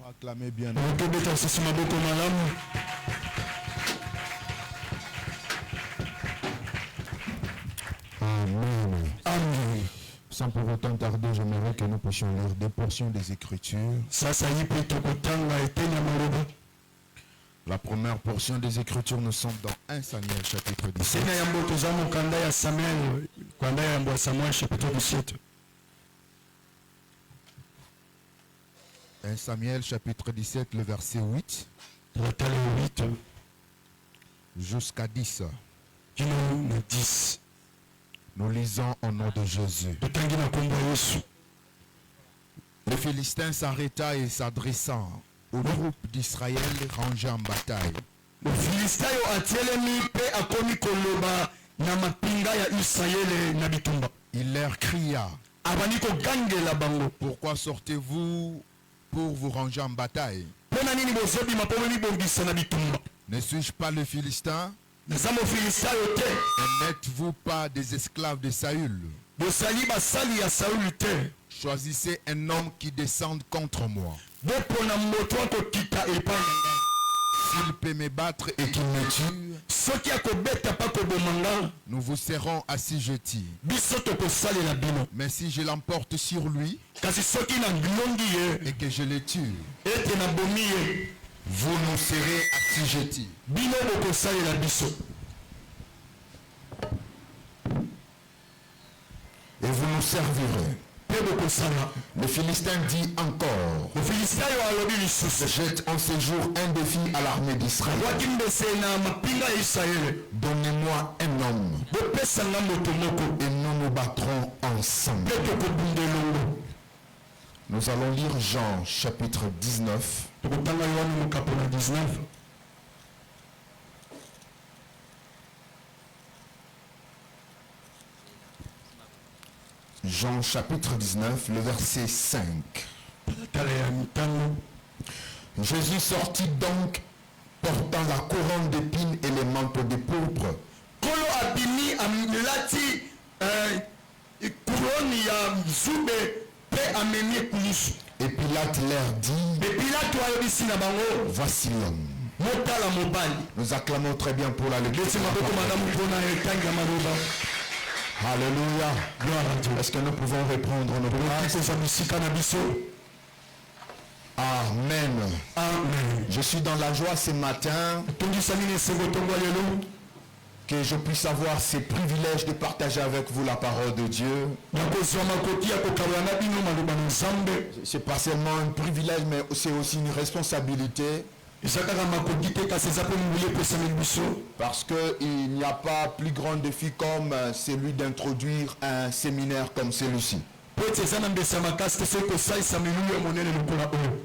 Acclamez bien. Amen. Amen. Sans pour autant tarder, j'aimerais que nous puissions lire des portions des Écritures. La première portion des Écritures, nous sommes dans 1 Samuel chapitre 17. 1 Samuel chapitre 17, le verset 8 jusqu'à 10. Nous lisons au nom de Jésus. Le Philistin s'arrêta et s'adressant au groupe d'Israël rangé en bataille. Le Philistin a atelemi pe akomi koloba na mapinga ya Israël na bitumba. Il leur cria, Abani ko gangela bango. pourquoi sortez-vous pour vous ranger en bataille? Pona nini bozobi mapomo ni bongisa na bitumba. Ne suis-je pas le Philistin? Nazamo Philistin te. Et n'êtes-vous pas des esclaves de Saül? Bosali basali ya Saül te. Choisissez un homme qui descende contre moi. Bopona moto ko kita epanga. S'il peut me battre et qu'il me tue, Soki akobeta pa ko bomanga. nous vous serons assujettis. Biso to ko salela bino. Mais si je l'emporte sur lui Kasi soki na ngilongi ye. et que je le tue, Ete na bomi ye. vous nous serez assujettis. Bino ko salela biso. Et vous nous servirez. Le Philistin dit encore, jette en ce jour un défi à l'armée d'Israël. Donnez-moi un homme et nous nous battrons ensemble. Nous allons lire Jean chapitre 19. Jean chapitre 19, le verset 5. Jésus sortit donc portant la couronne d'épines et les manteaux de pourpre. Et Pilate leur dit, voici l'homme. Nous acclamons très bien pour la lecture. Alléluia. Est-ce que nous pouvons reprendre nos places? Amen. Amen. Je suis dans la joie ce matin que je puisse avoir ces privilèges de partager avec vous la parole de Dieu. C'est pas seulement un privilège, mais c'est aussi une responsabilité. Parce qu'il n'y a pas plus grand défi comme celui d'introduire un séminaire comme celui-ci.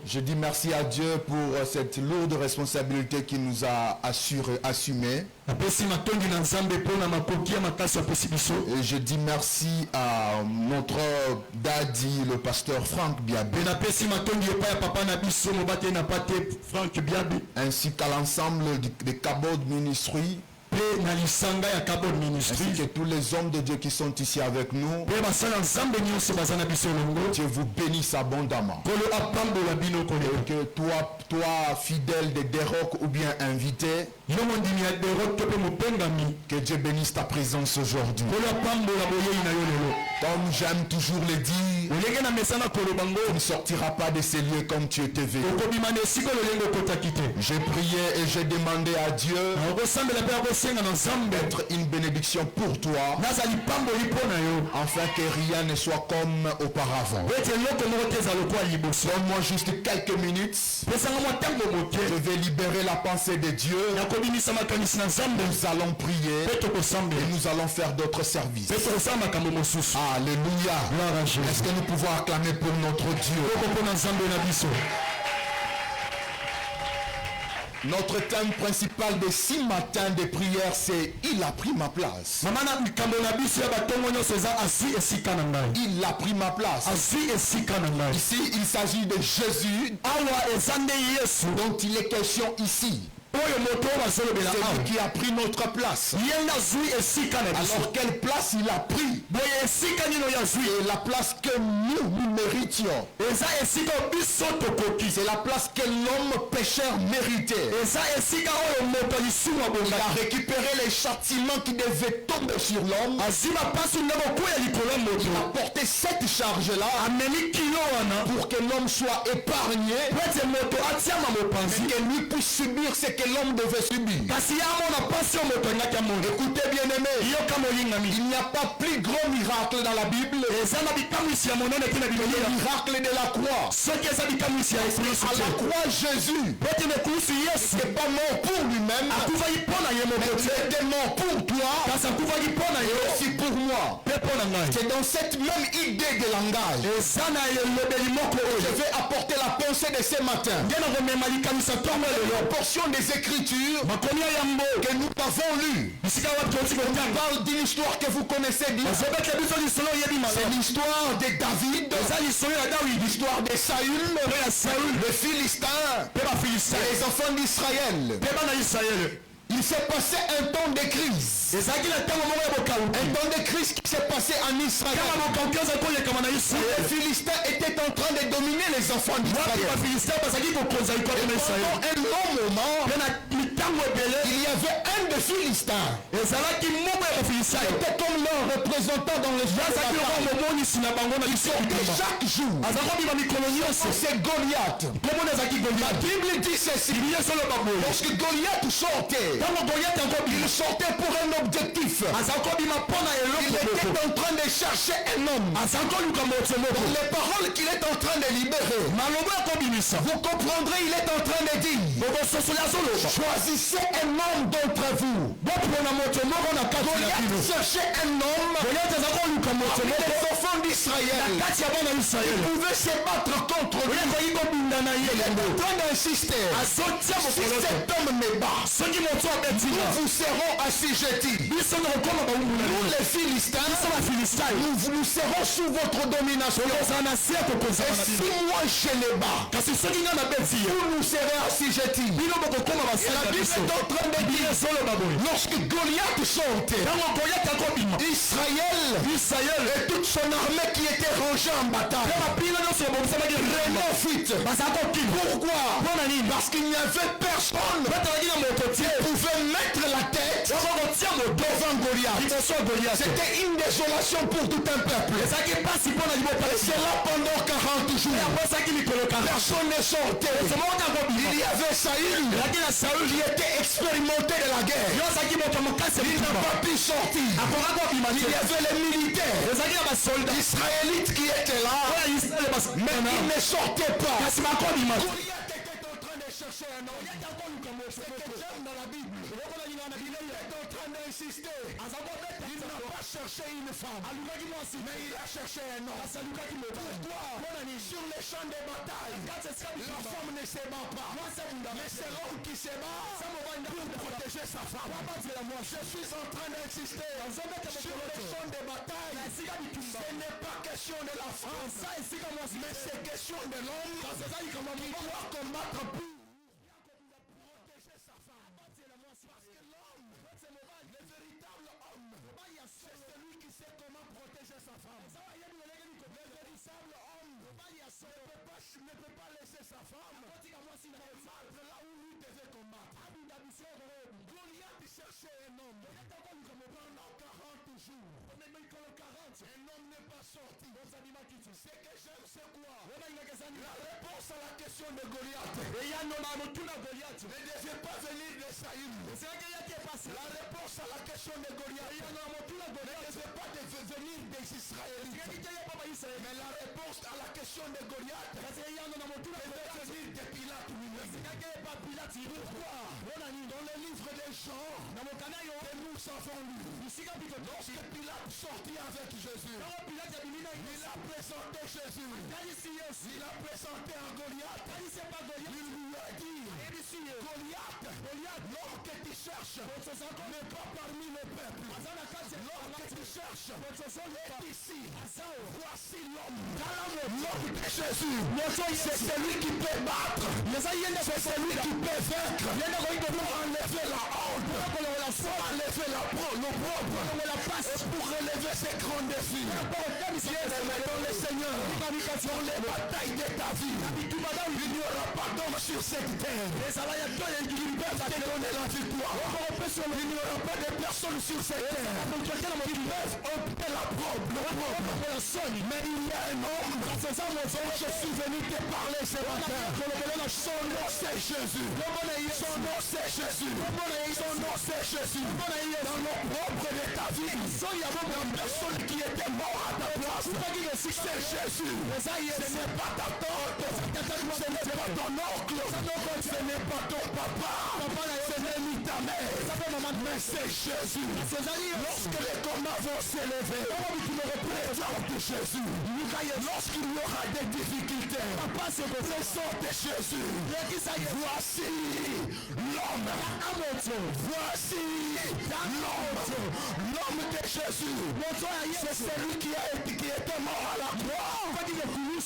Je dis merci à Dieu pour cette lourde responsabilité qu'il nous a assumée. Et je dis merci à notre daddy, le pasteur Franck Biabi, ainsi qu'à l'ensemble des Kabod Ministry, ainsi que tous les hommes de Dieu qui sont ici avec nous. Dieu vous bénisse abondamment. Et que toi fidèle de Déroc ou bien invité, que Dieu bénisse ta présence aujourd'hui. Comme j'aime toujours le dire, tu ne sortiras pas de ces lieux comme tu étais venu. J'ai prié et j'ai demandé à Dieu d'être une bénédiction pour toi, afin que rien ne soit comme auparavant. Donne-moi juste quelques minutes. Je vais libérer la pensée de Dieu. Nous allons prier et nous allons faire d'autres services. Alléluia. Est-ce que nous pouvons acclamer pour notre Dieu? Notre thème principal des 6 matins de prière, c'est « Il a pris ma place ». Il a pris ma place. Ici, il s'agit de Jésus dont il est question ici. C'est lui qui a pris notre place. Alors quelle place il a pris? Et la place que nous méritions. C'est la place que l'homme pécheur méritait. Il a récupéré les châtiments qui devaient tomber sur l'homme. Il a porté cette charge-là pour que l'homme soit épargné, mais que lui puisse subir ce que l'homme devait subir. Écoutez bien aimé, il n'y a pas plus grand miracle dans la Bible que le miracle de la croix. À la croix, Jésus n'était pas mort pour lui-même, mais il était mort pour toi et aussi pour moi. C'est dans cette même idée de langage je vais apporter la pensée de ce matin. La portion des Écritures que nous avons lue parle d'une histoire que vous connaissez bien. C'est l'histoire de David, l'histoire de Saül, le Philistin et les enfants d'Israël. Il s'est passé un temps de crise. Un temps de crise qui s'est passé en Israël. Les Philistins étaient en train de dominer les enfants d'Israël. Pendant un long moment, il y avait un des Philistins. C'était comme leur représentant dans les gens. Il sortait chaque jour. C'est Goliath. La Bible dit ceci. Lorsque Goliath sortait, il sortait pour un objectif. Il était en train de chercher un homme. Pour les paroles qu'il est en train de libérer, vous comprendrez, il est en train de dire, choisissez un homme d'entre vous. Goliath cherchait un homme avec les enfants d'Israël. Il pouvait se battre contre lui. Il est en train d'insister. Si cet homme me bat, nous vous serons assujettis. Nous les Philistins, nous serons sous votre domination. Et si moi je les bats, vous nous serez assujettis. Et la Bible est en train de dire, lorsque Goliath sortait, Israël et toute son armée qui était rangée en bataille vraiment fuite. Pourquoi? Parce qu'il n'y avait personne qui pouvait mettre la tête devant Goliath. C'était une désolation pour tout un peuple. Et c'est là pendant 40 jours. Personne ne sortait. Il y avait Saül qui était expérimenté de la guerre. Il n'a pas pu sortir. Il y avait les militaires israélites qui étaient là, mais ils ne sortaient pas. Goliath était en train de chercher un homme. C'est que j'aime dans la Bible. Il est en train d'insister. Il n'a pas cherché une femme, mais il a cherché un homme. Pourquoi? Sur les champs de bataille, la femme ne se bat pas, mais c'est l'homme qui se bat pour protéger sa femme. Je suis en train d'insister sur les champs de bataille. Ce n'est pas question de la femme, mais c'est question de l'homme qui doit combattre pour protéger sa femme. Parce que l'homme, le véritable homme, c'est celui qui sait comment protéger sa femme. Le véritable homme ne peut pas laisser sa femme combattre là où lui devait combattre. Goliath cherchait un homme pendant 40 jours. Un homme n'est pas sorti. Ce que j'aime, c'est quoi? La réponse à la question de Goliath ne devait pas venir de Saül. La réponse à la question de Goliath ne devait pas venir des Israélites. Mais la réponse à la question de Goliath devait venir de Pilate lui-même. Pourquoi? Dans le livre des Jean que nous avons lu, lorsque Pilate sortit avec Jésus, il a présenté Jésus. Il a présenté à Goliath. Il lui a dit, Goliath, l'homme que tu cherches n'est pas parmi le peuple. L'homme que tu cherches est ici. Voici l'homme. L'homme de Jésus. C'est celui qui peut battre. C'est celui qui peut vaincre. Pour enlever la honte. Pour enlever l'opprobre. Et pour relever ces grands défis. Bien-aimé dans le Seigneur, dans les batailles de ta vie, il n'y aura pas d'hommes sur cette terre qui peuvent te donner la victoire. Il n'y aura pas de personnes sur cette terre qui peuvent opter la propre. Mais il y a un homme dont je suis venu te parler ce matin. Son nom c'est Jésus. Son nom c'est Jésus. Son nom c'est Jésus. Dans le propre de ta vie, la personne qui était morte à ta place, c'est Jésus. Ce n'est pas ta tante, ce n'est pas ton oncle, ce n'est pas ton papa, ce n'est ni ta mère, mais c'est Jésus. Lorsque les combats vont s'élever, présente Jésus. Lorsqu'il y aura des difficultés, présente Jésus. Voici l'homme. Voici l'homme de Jésus. C'est celui qui était mort à la croix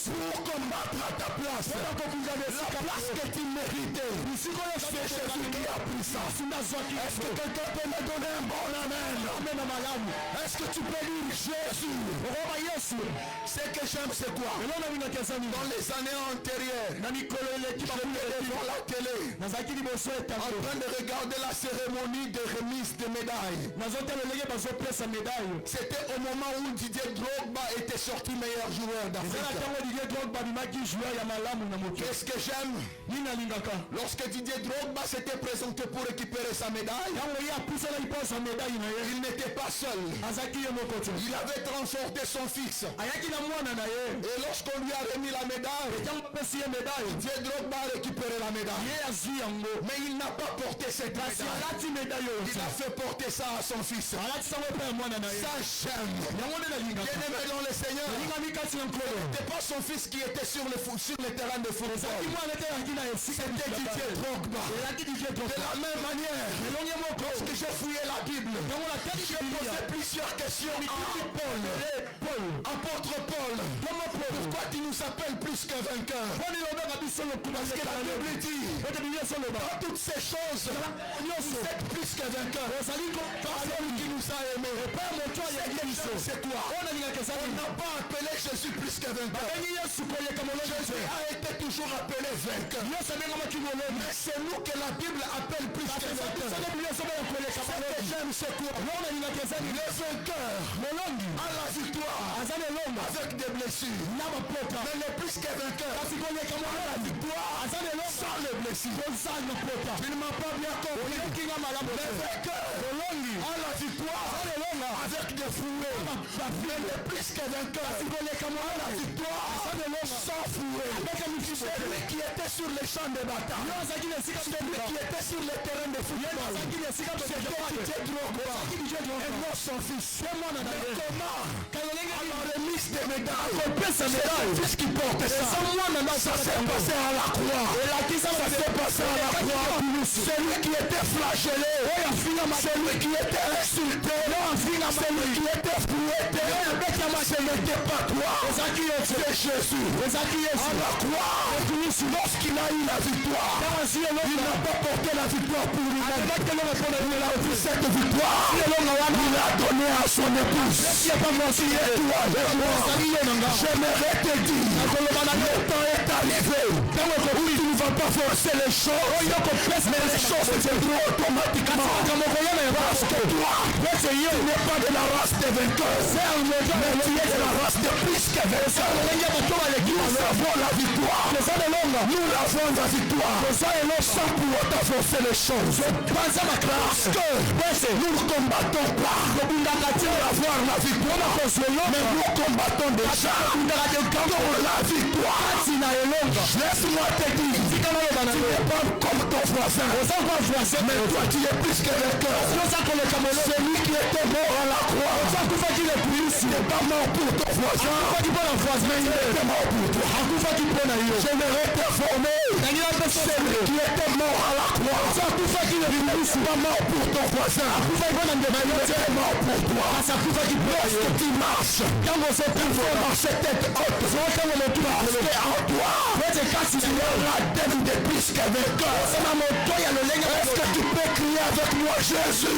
pour combattre à ta place. La place que tu méritais. C'est Jésus qui a pris ça. Est-ce que quelqu'un peut me donner un bon amen? Est-ce que tu peux lire Jésus? Ce que j'aime c'est quoi? Dans les années antérieures, j'étais devant la télé en train de regarder la cérémonie de remise des médailles. C'était au moment où Didier Drogba était sorti meilleur joueur d'Afrique. Qu'est-ce que j'aime? Lorsque Didier Drogba s'était présenté pour récupérer sa médaille, il n'était pas seul. Il avait transporté son fils. Et lorsqu'on lui a remis la médaille, Didier Drogba a récupéré la médaille. Mais il n'a pas porté cette médaille. Il a fait porter ça à son fils. Ça j'aime. Bien-aimé dans le Seigneur, ce n'était pas son fils qui était sur le terrain de football. C'était Didier Drogba. De la même manière, lorsque j'ai fouillé la Bible, j'ai posé plusieurs questions à Paul. Apôtre Paul, pourquoi tu nous appelles plus que vainqueur? Parce que la Bible dit, dans toutes ces choses, vous êtes plus que vainqueur. Par celui qui nous a aimés. C'est quoi? On n'a pas appelé Jésus plus que vainqueur. Jésus a été toujours appelé vainqueur. Mais c'est nous que la Bible appelle plus que vainqueur. J'aime c'est quoi? Le vainqueur a la victoire avec des blessures. Mais le plus que vainqueur a la victoire sans les blessures. Tu ne m'as pas bien compris. Le vainqueur a la victoire avec des fouets. Mais le plus que vainqueur a la victoire sans fouet. Celui qui était sur les champs de bataille, celui qui était sur le terrain de football, c'était Didier Drogba et non son fils. Comment à la remise des médailles, c'est le fils qui porte ça. Ça s'est passé à la croix. Ça s'est passé à la croix. Celui qui était flagellé, celui qui était insulté, celui qui était fouetté, ce n'était pas toi, c'est Jésus. À la croix, lorsqu'il a eu la victoire, il n'a pas porté la victoire pour lui-même. Il a pris cette victoire, il l'a donné à son épouse. Qui est toi et moi. J'aimerais te dire, le temps est arrivé où tu ne vas pas forcer les choses, mais les choses se feront automatiquement. Parce que toi, tu n'es pas de la race des vainqueurs, mais tu es de la race des plus que vainqueurs. Nous avons la victoire. Nous avons la victoire. Sans pour autant forcer les choses. Parce que nous ne combattons pas pour avoir la victoire, mais nous combattons déjà pour la victoire. Laisse-moi te dire, tu n'es pas comme ton voisin, mais toi tu es plus que vainqueur. Celui qui était mort à la croix, il n'est pas mort pour ton voisin, mais il était mort pour toi. J'aimerais te former. Celui qui était mort à la croix, il n'est pas mort pour ton voisin, mais il était mort pour toi. Lorsque tu marches, il faut marcher tête haute. Parce qu'en toi, tu es l'ADN de plus que vainqueur. Est-ce que tu peux crier avec moi Jésus?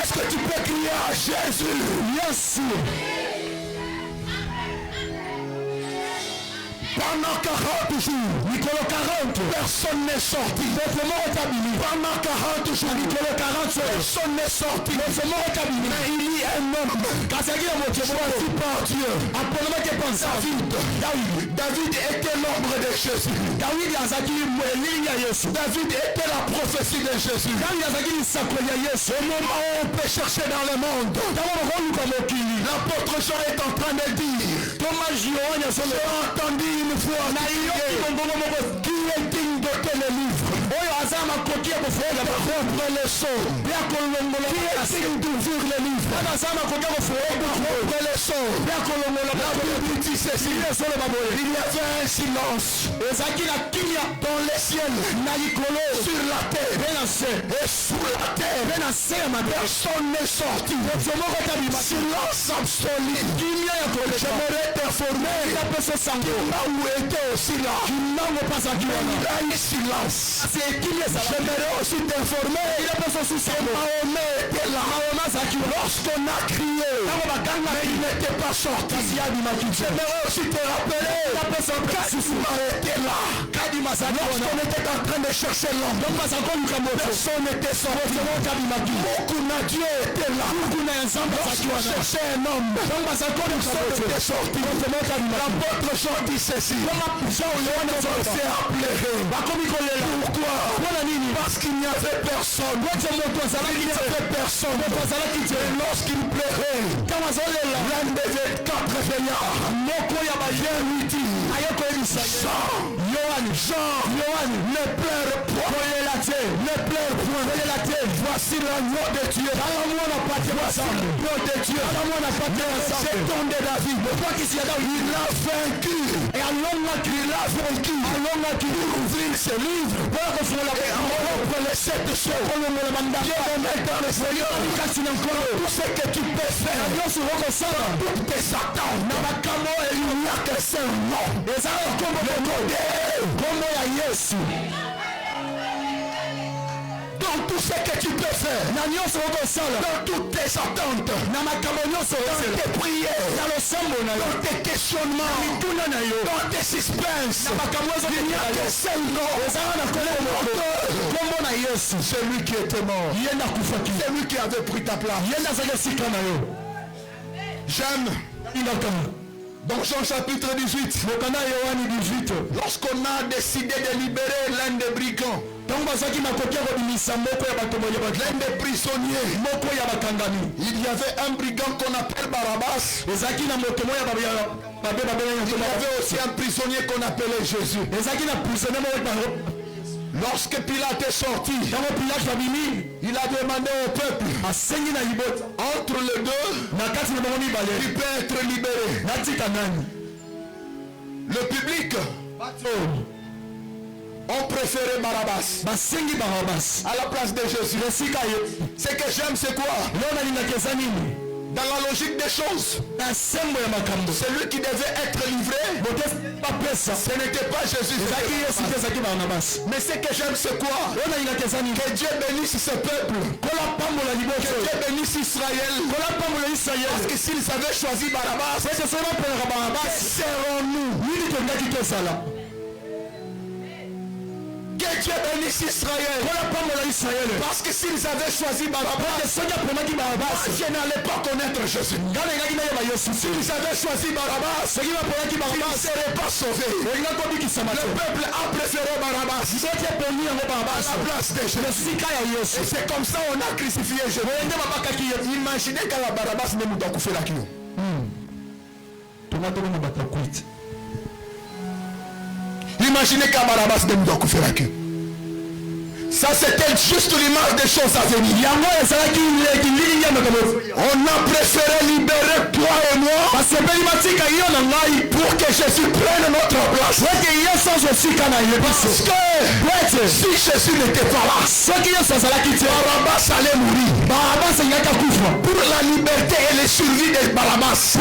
Est-ce que tu peux crier à Jésus? Pendant 40 jours, personne n'est sorti. Pendant 40 jours, personne n'est sorti. Mais il y a un homme choisi par Dieu. David était l'ombre de Jésus. David était la prophétie de Jésus. Au moment où on peut chercher dans le monde, l'apôtre Jean est en train de dire, j'ai entendu une fois qui est digne d'ôter le livre, rompre le sceau, qui est digne d'ouvrir le livre, rompre le sceau. La Bible dit ceci, il y avait un silence dans les ciels, sur la terre et sous la terre. Personne n'est sorti. Silence absolu. J'aimerais t'informer où était aussi là. Il y a eu silence. J'aimerais aussi t'informer que Mahomet était là. Lorsqu'on a crié, mais il n'était pas sorti. J'aimerais aussi te rappeler qu'Ismaël était là. Lorsqu'on était en train de chercher l'homme, personne n'était sorti. Dieu était là. Lorsqu'on cherchait un homme, personne n'était sorti. L'apôtre Jean dit ceci. C'est appelé. Pourquoi? Parce qu'il n'y avait personne. Il n'y avait personne. Et lorsqu'il pleurait, l'un des 4 veillards vient lui dire, Jean, ne pleure point. Ne pleure point. Voici l'agneau de Dieu. Voici l'agneau de Dieu. C'est ton de David. Il a vaincu. Il a vaincu. Pour ouvrir ce livre. Et en rompre les 7 choses. Dieu le met dans le Seigneur. Tout ce que tu peux faire. Toutes tes attentes. Il n'y a que seul nom. Le dans tout ce que tu peux faire, dans toutes tes attentes, dans tes prières, dans tes questionnements, dans tes suspens, il n'y a que seul nom. Celui qui était mort, celui qui avait pris ta place. J'aime. Dans Jean chapitre 18, lorsqu'on a décidé de libérer l'un des brigands, l'un des prisonniers, il y avait un brigand qu'on appelle Barabbas. Il y avait aussi un prisonnier qu'on appelait Jésus. Lorsque Pilate est sorti, il a demandé au peuple, entre les deux, qui peut être libéré. Le public ont préféré Barabbas à la place de Jésus. Ce que j'aime, c'est quoi? Dans la logique des choses, celui qui devait être livré, ce n'était pas Jésus. Mais ce que j'aime, c'est quoi? Que Dieu bénisse ce peuple. Que Dieu bénisse Israël. Parce que s'ils avaient choisi Barabbas, que serons-nous? Que Dieu bénisse Israël. Parce que s'ils avaient choisi Barabbas, je n'allais pas connaître Jésus. S'ils avaient choisi Barabbas, ils ne seraient pas sauvés. Le peuple a préféré Barabbas à la place de Jésus. Et c'est comme ça qu'on a crucifié Jésus. Imaginez qu'à la Barabbas ne nous doit faire la queue. Imaginez qu'à Barabbas ne nous doit faire la queue. Ça c'était juste l'image des choses à venir. On a préféré libérer toi et moi pour que Jésus prenne notre place. Parce que si Jésus n'était pas là, Barabbas allait mourir. Pour la liberté et le survie de Barabbas,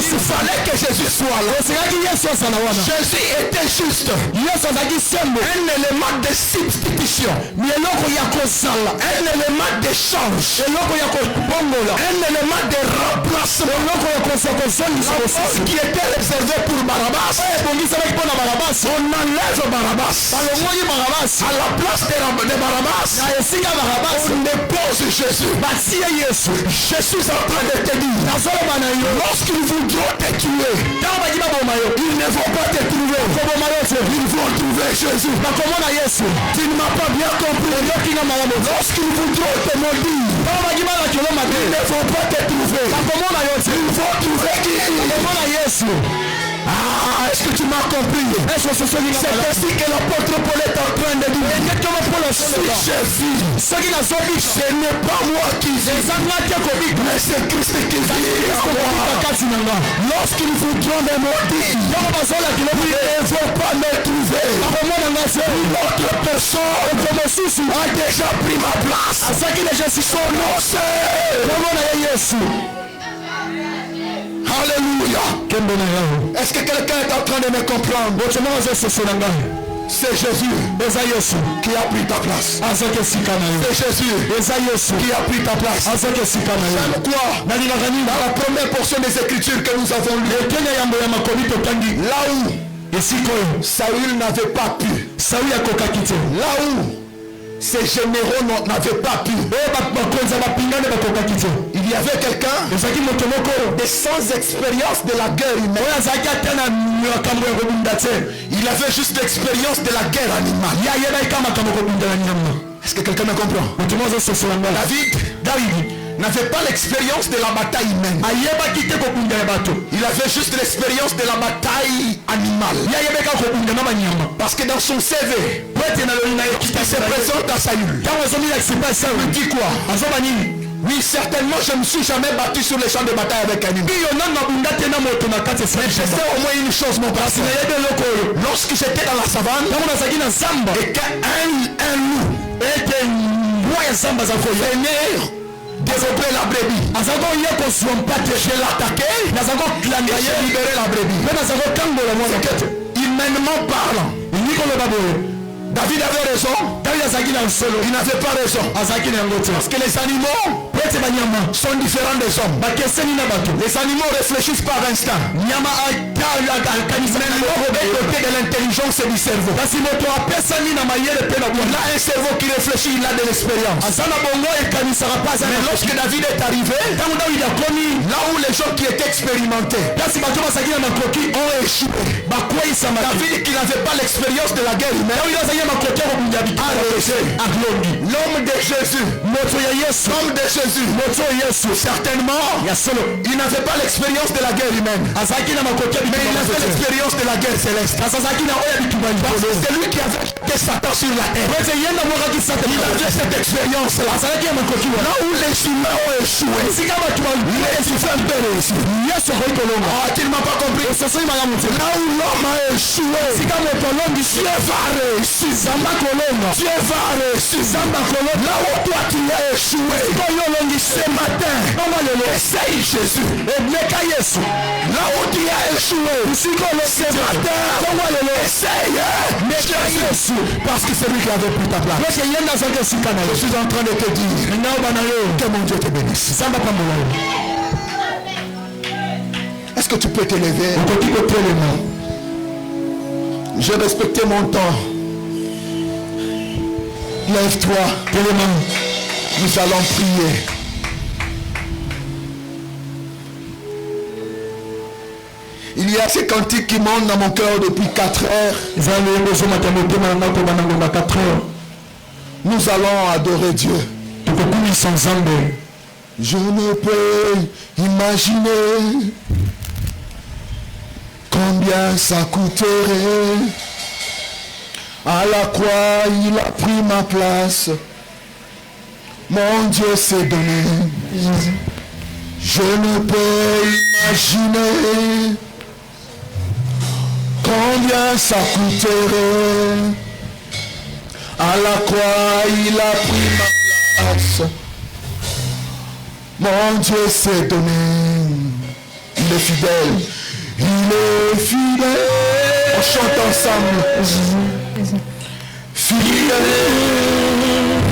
il fallait que Jésus soit là. Jésus était juste juste un élément de substitution, un élément d'échange, un élément de remplacement. La mort qui était réservée pour Barabbas, on enlève Barabbas. À la place de Barabbas, on dépose Jésus. Jésus est en train de te dire, lorsqu'ils voudront te tuer, ils ne vont pas te trouver, ils vont trouver Jésus. Tu ne m'as pas bien compris. Lorsqu'ils voudront te maudire, ils ne vont pas te trouver, ils vont trouver qui? Ah, est-ce que tu m'as compris? C'est ainsi que l'apôtre Paul est en train de dire, si je vis, ce n'est pas moi qui vis, mais c'est Christ qui vit en moi. Lorsqu'ils voudront me maudire, ils ne vont pas me trouver. L'autre personne a déjà pris ma place. Son nom c'est... Alléluia. Est-ce que quelqu'un est en train de me comprendre? C'est Jésus qui a pris ta place. C'est Jésus qui a pris ta place. C'est quoi? Dans la première portion des Écritures que nous avons lues, là où Saül n'avait pas pu, là où ces généraux n'avaient pas pu, il y avait quelqu'un de sans expérience de la guerre humaine. Il avait juste l'expérience de la guerre animale. Est-ce que quelqu'un me comprend? David n'avait pas l'expérience de la bataille humaine. Il avait juste l'expérience de la bataille animale. Parce que dans son CV, il se présente à Saül. Il dit quoi? Oui, certainement, je ne me suis jamais battu sur les champs de bataille avec un animal. Mais je sais au moins une chose, mon frère. Lorsque j'étais dans la savane, et qu'un loup venait développer la brebis, je l'attaquais, j'ai libéré la brebis. Humainement parlant, David avait raison. Il n'avait pas raison. Parce que les animaux sont différents des hommes. Les animaux réfléchissent par instinct. Mais l'homme est doté de l'intelligence et du cerveau. Il a un cerveau qui réfléchit, il a de l'expérience. Mais lorsque David est arrivé, là où les gens qui étaient expérimentés ont échoué, David qui n'avait pas l'expérience de la guerre humaine, l'homme de Jésus, certainement, il n'avait pas l'expérience de la guerre humaine, mais il avait l'expérience de la guerre céleste. C'est lui qui avait jeté Satan sur la terre. Il avait cette expérience là. Là où les humains ont échoué, les humains peuvent réussir. Tu ne m'as pas compris. Là où l'homme a échoué, Dieu va réussir. Dieu va réussir. Là où toi tu as échoué, ce matin, essaye Jésus. Là où tu as échoué, ce matin, essaye Jésus. Parce que c'est lui qui avait pris ta place. Je suis en train de te dire que mon Dieu te bénisse. Est-ce que tu peux te lever? J'ai respecté mon temps. Lève-toi. Nous allons prier. Il y a ces cantiques qui montent dans mon cœur depuis 4 heures. Nous allons adorer Dieu. Je ne peux imaginer combien ça coûterait. À la croix, il a pris ma place. Mon Dieu s'est donné. Je ne peux imaginer combien ça coûterait. À la croix, il a pris ma place. Mon Dieu s'est donné. Il est fidèle. Il est fidèle. chante ensemble. Fidèle,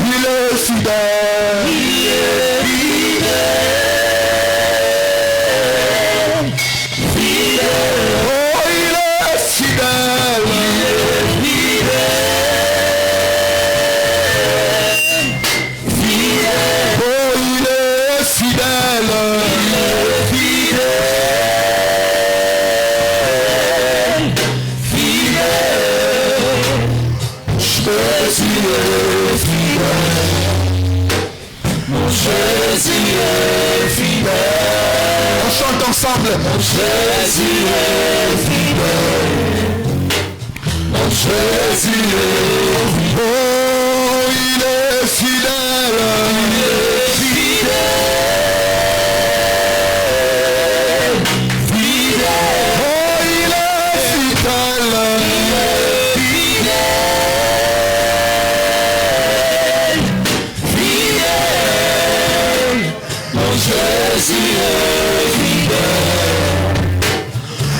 il est fidèle. Il est fidèle. Fidèle. Oh, il est fidèle. Il est fidèle. Fidèle. Oh, il est fidèle. Il est fidèle. Fidèle. Jésus est fidèle. Mon Jésus est fidèle. On chante ensemble. Mon Jésus est fidèle. Mon Jésus est fidèle. Oh, il est fidèle. Il est fidèle. Fidèle. Oh, il est fidèle. Il est fidèle. Fidèle. Mon Jésus est fidèle.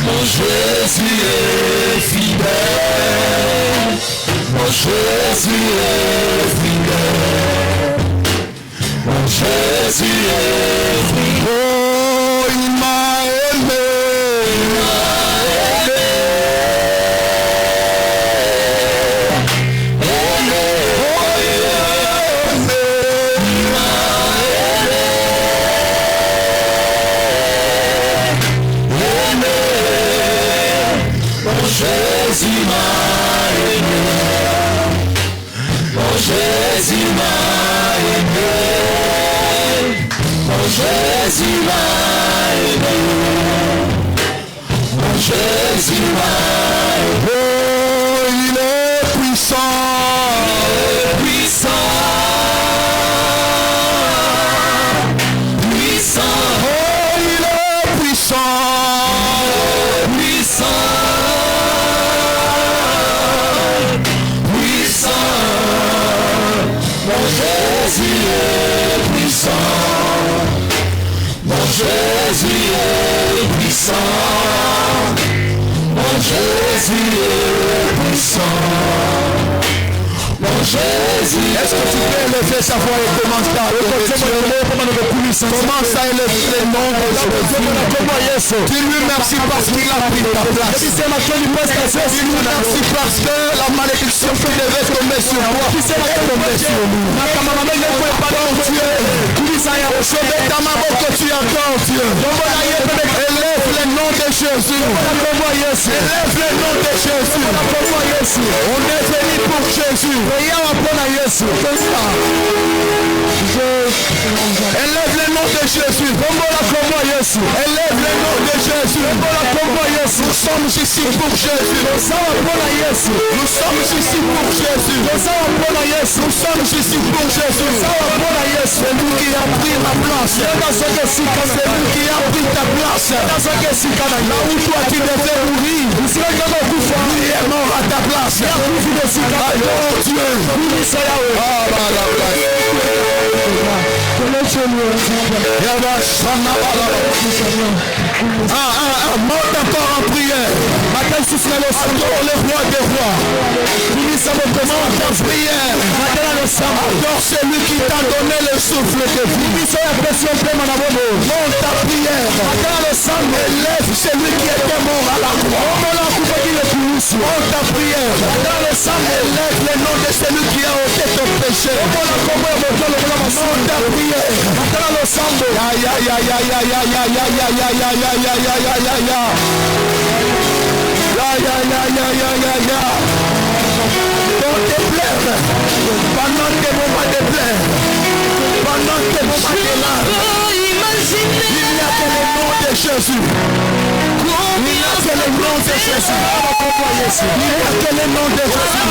Mon Jésus est fidèle. Mon Jésus est fidèle. Mon Jésus est fidèle. Oh, il m'a aimé. Il m'a aimé. Aimé. Oh, il m'a aimé. Il m'a aimé. Mon Jésus m'a aimé. Mon Jésus m'a aimé. Mon Jésus m'a aimé. Mon Jésus m'a aimé. Oh, il est puissant. Il est puissant. Puissant. Oh, il est puissant. Puissant. Puissant. Mon Jésus est puissant. Mon Jésus est puissant. Mon Jésus est puissant. Mon Jésus. Est-ce que tu peux élever sa voix et commencer à adorer Dieu? Commence à élever le nom de Jésus. Dis-lui merci parce qu'il a pris ta place. Dis-lui merci parce que la malédiction qui devait tomber sur toi est tombée sur nous. Je vais dans ma boca, tu es encore Dieu. Élève le nom de Jésus. Élève le nom de Jésus. On est venu pour Jésus. Élève le nom de Jésus. Élève le nom de Jésus. Nous sommes ici pour Jésus. Nous sommes ici pour Jésus. Nous sommes ici pour Jésus. C'est lui qui a pris ma place. C'est lui qui a pris ta place. Là où toi tu devais mourir, lui est mort à ta place. Adore Dieu. Monte encore en prière. Adore le roi des rois. Monte en prière. Adore celui qui t'a donné le souffle de vie. Monte en prière. Élève celui qui était mort à la croix. Monte en prière. Élève le nom de celui qui a ôté ton péché. Monte en prière. Aïe aïe aïe aïe aïe aïe aïe aïe aïe aïe aïe aïe aïe aïe aïe aïe aïe aïe. Dans tes pleurs, pendant tes moments de pleurs, pendant tes moments de larmes, il n'y a que le nom de Jésus. Il n'y a que le nom de Jésus. Il n'y a que le nom de Jésus.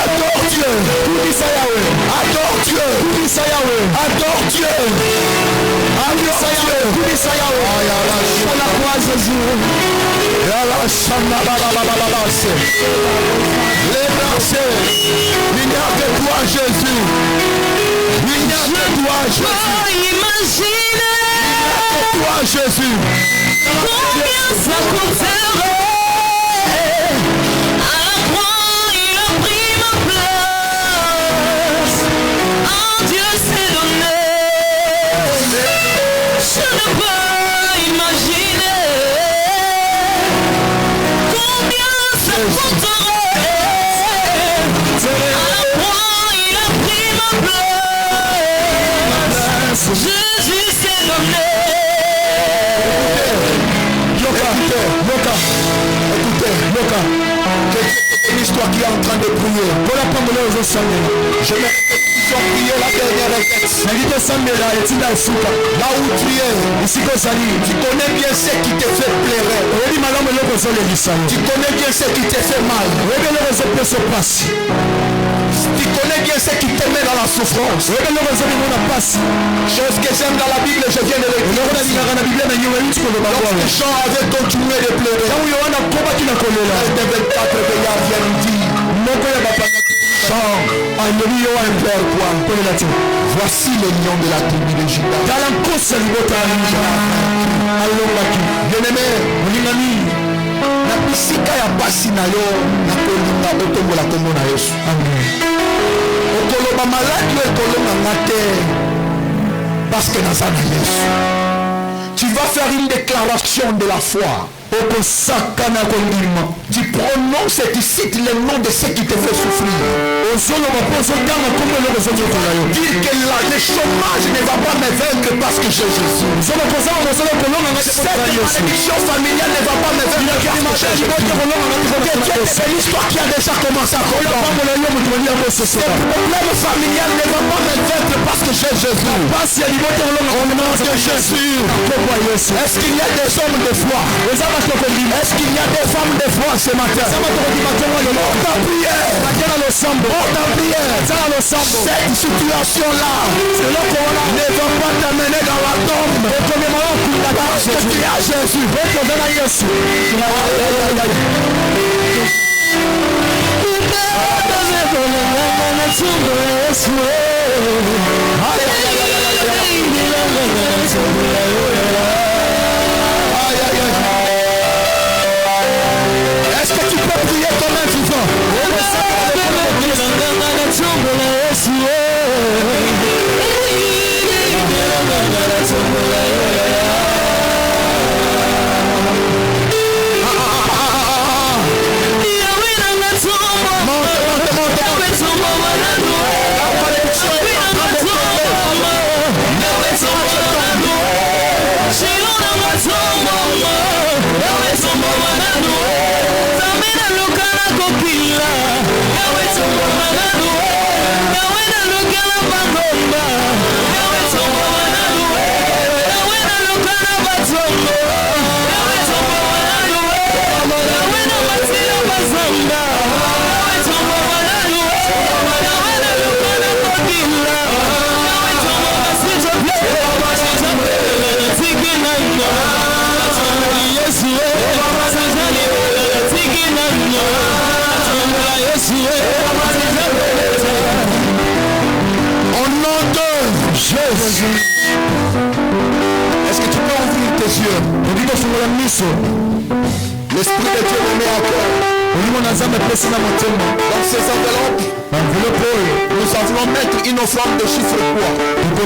Adore Dieu. Adore Dieu. Adore Dieu. Pour la croix Jésus. Il n'y a que toi Jésus. Il n'y a que toi Jésus. Imaginez. Toi Jésus. Combien ça coûterait. À la croix il a pris ma place. En Dieu s'est donné. Je ne peux imaginer combien ça coûterait. À la croix il a pris ma place. Jésus s'est donné. Écoutez. C'est une histoire qui est en train de prier. Je vais prier la dernière requête. Là où tu es, tu connais bien ce qui te fait pleurer. Tu connais bien ce qui te fait mal. Tu connais bien ce qui te met dans la souffrance. Chose que j'aime dans la Bible, je viens de le dire. Lorsque les gens avaient continué de pleurer, les 24 veillards viennent dire, voici le lion de la tribu de Juda. Bien-aimé, na bisika ya basi na yo na kolinga otombola kombo na Yesu. Okoloba maladi yo ekolonga te parce que naza na Yesu. Tu vas faire une déclaration de la foi. Tu prononces et tu cites le nom de ce qui te fait souffrir. Dire que le chômage ne va pas me vaincre parce que j'ai Jésus. Cette malédiction familiale ne va pas me vaincre parce que j'ai Jésus. C'est l'histoire qui a déjà commencé à comprendre. Ce problème familial ne va pas me vaincre parce que j'ai Jésus. Au nom de Jésus. Est-ce qu'il y a des hommes de foi? Est-ce qu'il y a des femmes de foi ce matin? Monte en prière. Cette situation-là ne va pas t'amener dans la tombe. Parce que tu as Jésus. Est-ce que tu peux prier comme un vivant? Au nom de Jésus. Est-ce que tu peux ouvrir tes yeux? L'Esprit de Dieu me met à cœur. Dans ces enveloppes, nous allons mettre une offrande de chiffre quoi? Une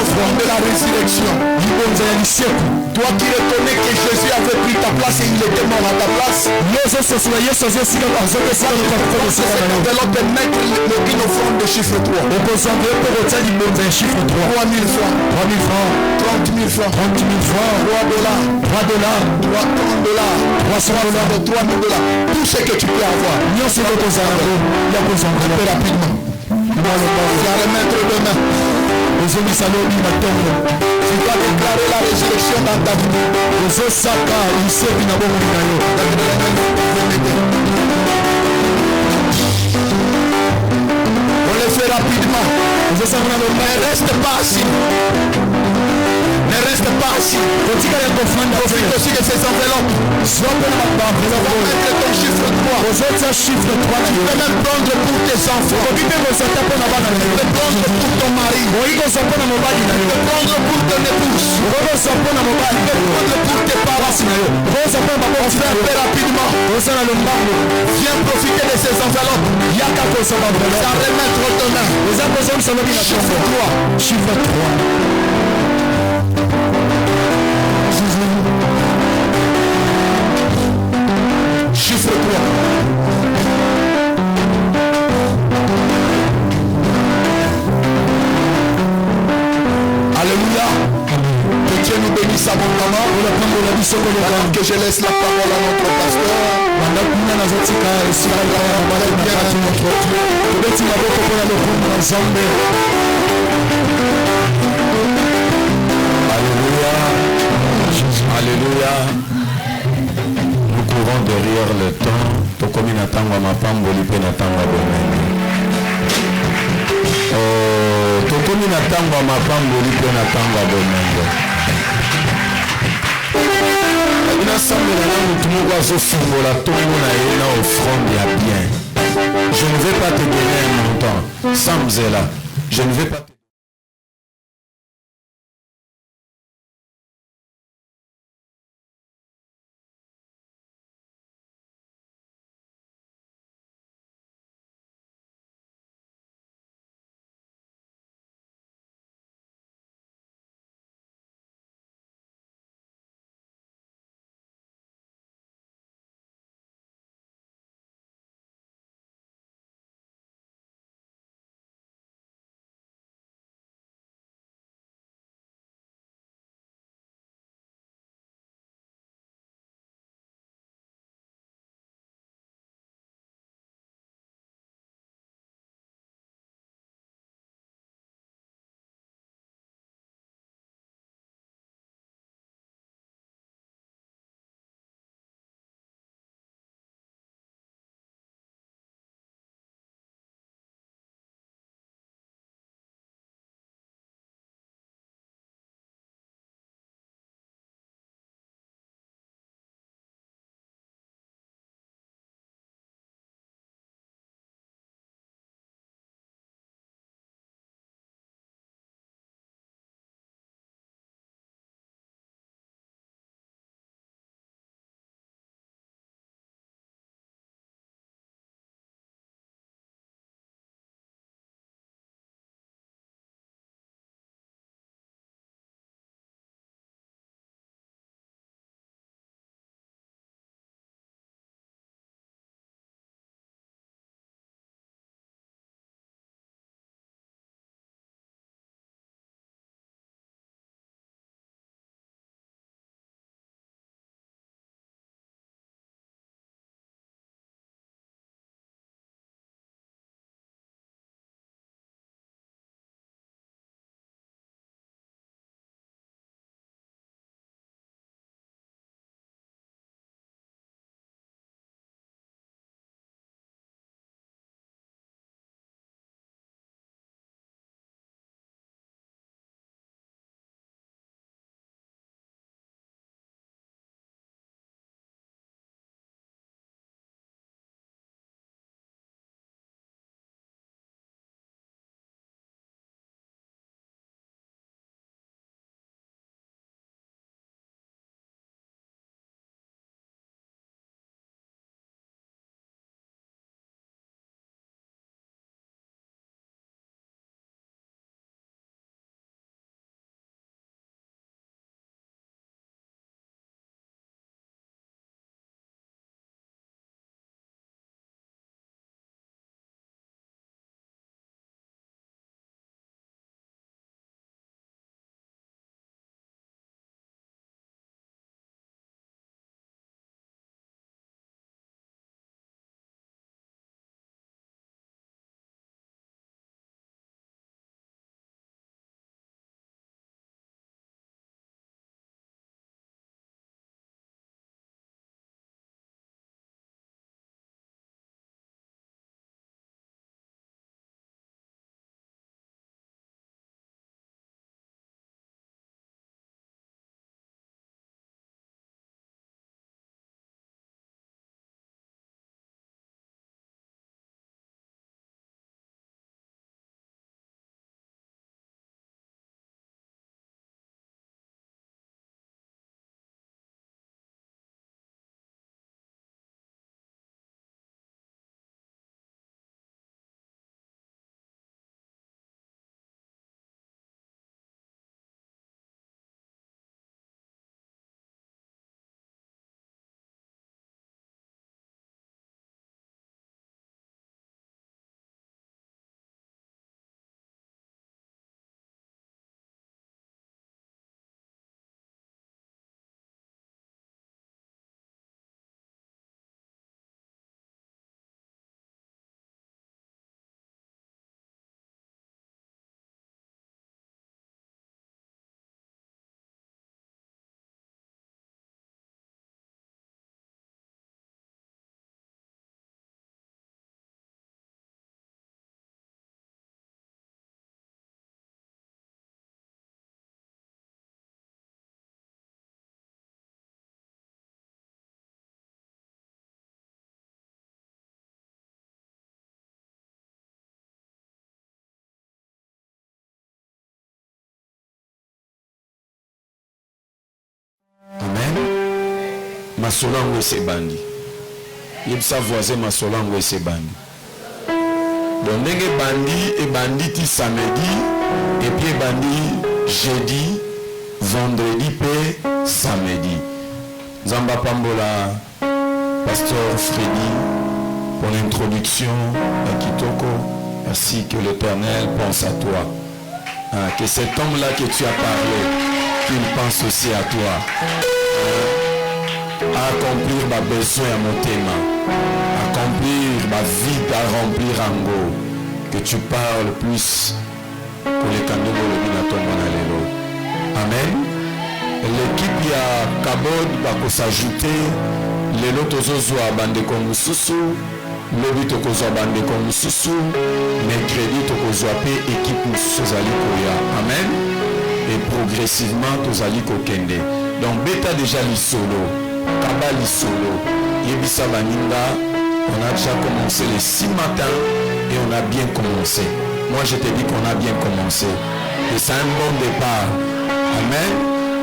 offrande de la résurrection. Toi qui reconnais que Jésus avait pris ta place et il était mort à ta place, cette enveloppe de mettre une offrande de chiffre 3. 3 000 francs. 30 000 francs. 3 dollars. 30 dollars. 300 dollars. 3 000 dollars. Tout ce que tu peux avoir. Très rapidement. Tu vas remettre demain. Tu vas déclarer la résurrection dans ta vie. fais rapidement. Ne reste pas assis. Ne reste pas assis. Profite aussi de ces enveloppes. Tu vas mettre ton chiffre 3. Tu peux même prendre pour tes enfants. Tu peux prendre pour ton mari. Tu peux prendre pour ton épouse. Tu peux prendre pour tes parents. On fait un peu rapidement. Viens profiter de ces enveloppes. Ça remettre demain. Chiffre 3. Chiffre 3. Alléluia. Que Dieu nous bénisse abondamment. Alors que je laisse la parole à notre pasteur. Alléluia. Alléluia. Nous courons derrière le temps. Tokomi na tango mapamboli pe na tango bomene. Tokomi na tango mapamboli pe na tango bomene. Je ne vais pas te donner un montant. Samzela. Je ne vais pas te Masolango et Sebandi. Yebsa voisin Masolango et Sebandi. Donc, il bandi et bandit samedi, et puis bandi jeudi, vendredi, et samedi. Zamba Pambola, Pasteur Freddy, pour l'introduction à Kitoko. Merci que l'Éternel pense à toi. Que cet homme-là que tu as parlé, qu'il pense aussi à toi. À accomplir ma besoin à mon thème. Accomplir ma vie, à remplir en go. Que tu parles plus pour les canaux de l'Obinatombanalelo. Amen. L'équipe y a Kabod va s'ajouter. Les autres ozoa bande comme Soussou. Lobi tokozwa bande comme Soussou. Mercredi tokozwa pe équipe Soussou Koya. Amen. Et progressivement tozali kokende. Donc bêta déjà l'isolo. Kaba l'isolo. Yebisa baninga. On a déjà commencé les 6 matins et on a bien commencé. Moi je te dis qu'on a bien commencé. Et c'est un bon départ. Amen.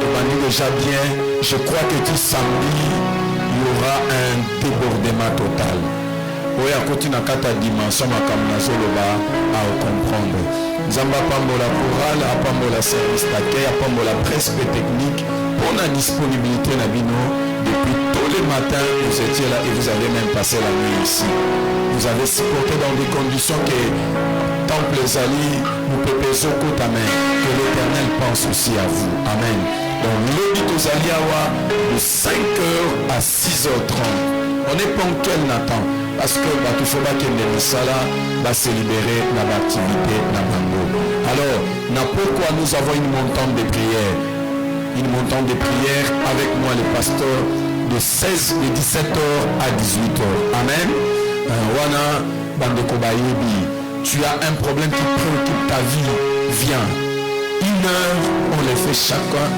On a dit déjà bien. Je crois que tout samedi, il y aura un débordement total. Oui, à côté de la dimension, à comprendre. Zamba Pambola chorale, à Pambola service d'accueil, à Pambola presse technique, pour la disponibilité depuis tous les matins, vous étiez là et vous avez même passé la nuit ici. Vous avez supporté dans des conditions que Temple Zali, nous pépésons côte à main, que l'Éternel pense aussi à vous. Amen. Donc, l'Obito Zaliawa, de 5h à 6h30. On est ponctuel, Nathan. Parce que il faut que les Sala va se libérer dans l'activité Nabango. Alors, pourquoi nous avons une montante de prière? Une montante de prière avec moi, le pasteur, de 17h à 18h. Amen. Wana Bandeko Bayebi, tu as un problème qui préoccupe ta vie, viens. 1 heure, on le fait chacun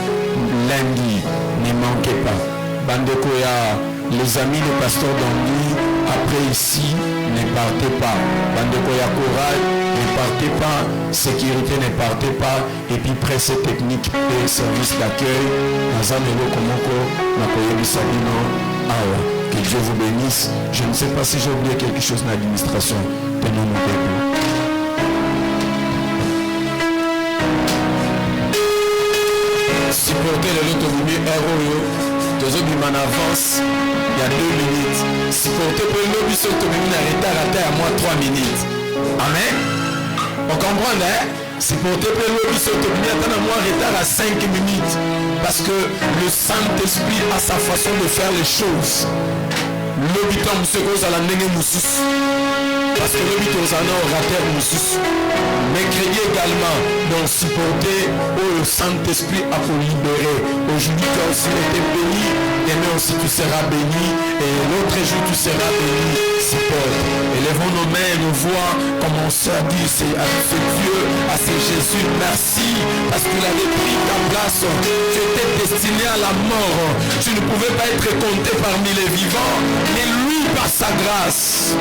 lundi. Ne manquez pas. Bandeko ya les amis du pasteur Dangui, après ici, ne partez pas. Bandeko ya chorale, ne partez pas. Sécurité, ne partez pas. Et puis presse technique et service d'accueil. Que Dieu vous bénisse. Je ne sais pas si j'ai oublié quelque chose dans l'administration. Tenons-nous debout. Supporter le lot au milieu, en avance, il y a 2 minutes. Supporter pour le lobby sur le retard à moi 3 minutes. Amen. On comprend, hein? Supporter pour le lobby sur le retard à 5 minutes. Parce que le Saint-Esprit a sa façon de faire les choses. Lobby tombe ce que à la nene moussus. Parce que lobby aux anneaux rater moussus. Mercredi également, donc supporter où le Saint-Esprit a pour libérer. Aujourd'hui tu as aussi été béni, demain aussi tu seras béni, et l'autre jour tu seras béni. Supporte. Élevons nos mains et nos voix, commençons à dire à ce Dieu, à ce Jésus, merci, parce qu'il avait pris ta place. Tu étais destiné à la mort. Tu ne pouvais pas être compté parmi les vivants, mais lui, par sa grâce,